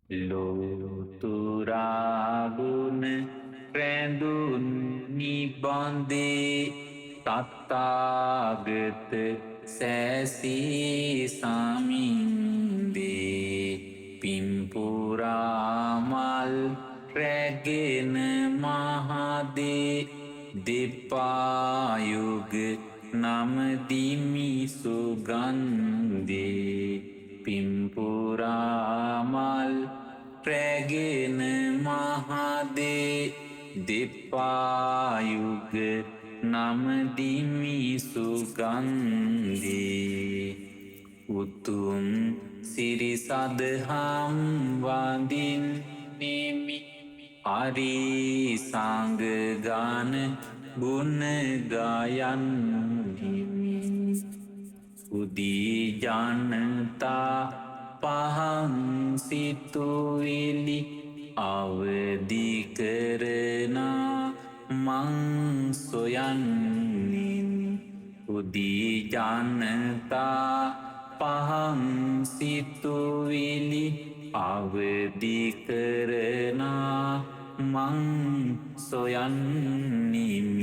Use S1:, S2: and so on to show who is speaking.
S1: ලෝතුරාගුණ රැඳුන් නිබන්දේ තත්තාගත සැසී සමින්දේ පිම්පුරාමල් රැගෙන මහදේ දෙපායුග නමදිමි සුගන්දේ පිම්පුරාමල් රැගෙන මහදේ දෙපායුග නමදිමි සුගන්දේ උතුම් සිරිසදහම් වඳින්නෙමි හරි සංගගාන ගුණ ගයන්නෙමි උදී ජනතා පහන් සිතුවිලි අවදි කරනා මං සොයන්නෙමි උදී ජනතා පහන් සිතුවිලි අවදි කරනා මං සොයන්නෙමි